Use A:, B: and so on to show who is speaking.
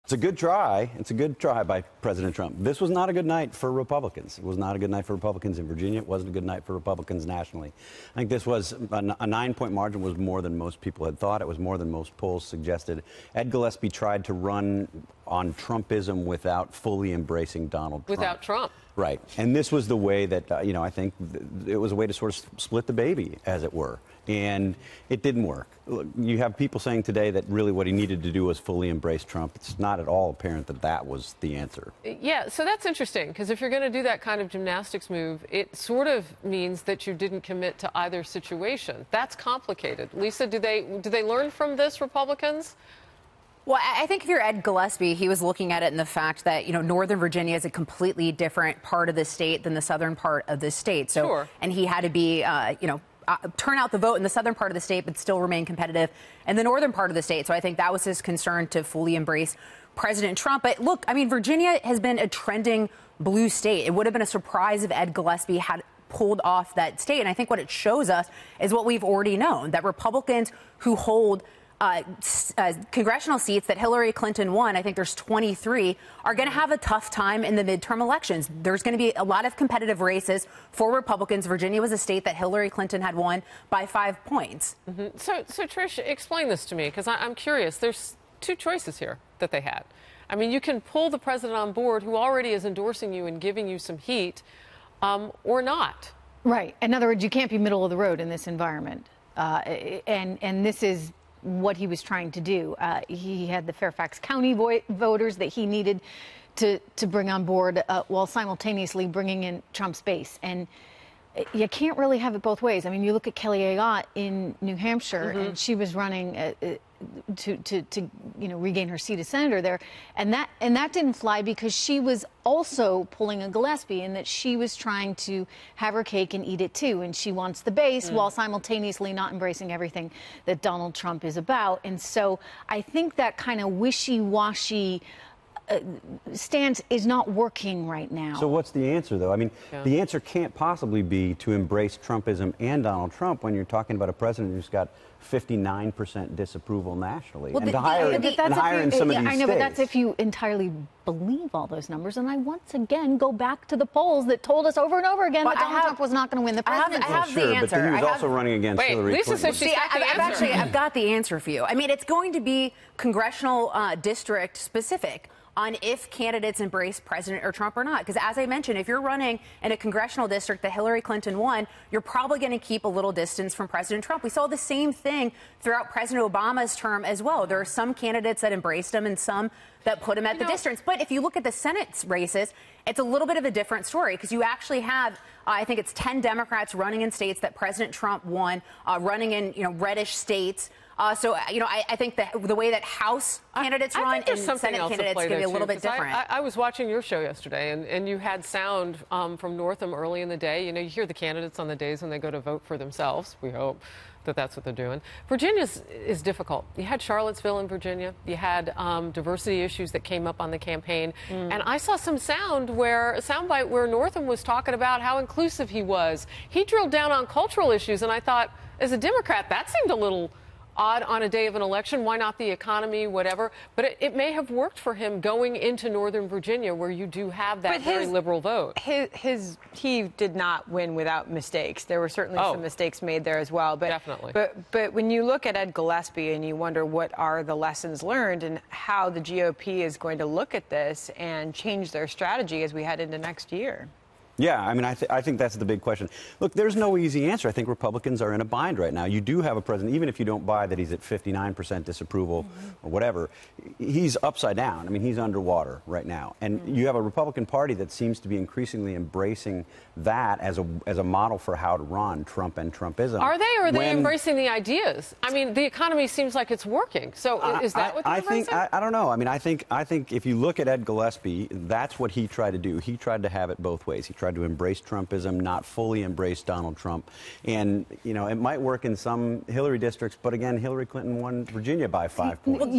A: It's a good try. It's a good try by President Trump. This was not a good night for Republicans. It was not a good night for Republicans in Virginia. It wasn't a good night for Republicans nationally. I think this was a 9-point margin was more than most people had thought. It was more than most polls suggested. Ed Gillespie tried to run on Trumpism without fully embracing Donald Trump.
B: Without Trump.
A: Right. And this was the way that, I think it was a way to sort of split the baby, as it were. And it didn't work. Look, you have people saying today that really what he needed to do was fully embrace Trump. It's not at all apparent that that was the answer.
B: Yeah, so that's interesting, because if you're going to do that kind of gymnastics move, it sort of means that you didn't commit to either situation. That's complicated. Lisa, do they learn from this, Republicans?
C: Well, I think if you're Ed Gillespie, he was looking at it in the fact that, Northern Virginia is a completely different part of the state than the southern part of the state. So,
B: sure.
C: And he had to be, turn out the vote in the southern part of the state, but still remain competitive in the northern part of the state. So I think that was his concern, to fully embrace President Trump. But look, Virginia has been a trending blue state. It would have been a surprise if Ed Gillespie had pulled off that state. And I think what it shows us is what we've already known, that Republicans who hold congressional seats that Hillary Clinton won, I think there's 23, are going to have a tough time in the midterm elections. There's going to be a lot of competitive races for Republicans. Virginia was a state that Hillary Clinton had won by 5 points.
B: Mm-hmm. So Trish, explain this to me, because I'm curious. There's two choices here that they had. You can pull the president on board, who already is endorsing you and giving you some heat, or not.
D: Right. In other words, you can't be middle of the road in this environment. And this is what he was trying to do. He had the Fairfax County voters that he needed to bring on board while simultaneously bringing in Trump's base. And you can't really have it both ways. You look at Kelly Ayotte in New Hampshire, mm-hmm. and she was running to regain her seat as senator there, and that didn't fly because she was also pulling a Gillespie, in that she was trying to have her cake and eat it too, and she wants the base while simultaneously not embracing everything that Donald Trump is about. And so I think that kind of wishy-washy stance is not working right now.
A: So what's the answer, though? The answer can't possibly be to embrace Trumpism and Donald Trump when you're talking about a president who's got 59% disapproval nationally.
C: Well,
A: and to hire in some of these
D: I know,
A: states.
D: but that's if you entirely believe all those numbers. And I once again go back to the polls that told us over and over again that Donald Trump was not going to win the presidency.
C: I have the answer.
A: But then he was also running against Hillary
B: Lisa
A: Clinton.
B: says she's got the answer.
C: I've got the answer for you. It's going to be congressional district specific on if candidates embrace President or Trump or not. Because as I mentioned, if you're running in a congressional district that Hillary Clinton won, you're probably going to keep a little distance from President Trump. We saw the same thing throughout President Obama's term as well. There are some candidates that embraced him and some that put him at the distance. But if you look at the Senate races, it's a little bit of a different story, because you actually have, I think it's 10 Democrats running in states that President Trump won, running in, reddish states. I think that the way that House candidates run and Senate candidates can be a little bit different.
B: I was watching your show yesterday, and you had sound from Northam early in the day. You hear the candidates on the days when they go to vote for themselves. We hope that that's what they're doing. Virginia is difficult. You had Charlottesville in Virginia. You had diversity issues that came up on the campaign. And I saw some soundbite where Northam was talking about how inclusive he was. He drilled down on cultural issues, and I thought, as a Democrat, that seemed a little odd on a day of an election. Why not the economy, whatever? But it may have worked for him going into Northern Virginia, where you do have that very liberal vote.
E: He did not win without mistakes. There were certainly some mistakes made there as well. But,
B: definitely.
E: But when you look at Ed Gillespie and you wonder what are the lessons learned and how the GOP is going to look at this and change their strategy as we head into next year.
A: Yeah, I think that's the big question. Look, there's no easy answer. I think Republicans are in a bind right now. You do have a president, even if you don't buy that he's at 59% disapproval or whatever, he's upside down. He's underwater right now. And you have a Republican Party that seems to be increasingly embracing that as a model for how to run Trump and Trumpism.
B: Are they, or are they embracing the ideas? The economy seems like it's working. So is that what they're embracing?
A: I don't know. I think if you look at Ed Gillespie, that's what he tried to do. He tried to have it both ways. He tried to embrace Trumpism, not fully embrace Donald Trump. And, it might work in some Hillary districts, but again, Hillary Clinton won Virginia by 5 points.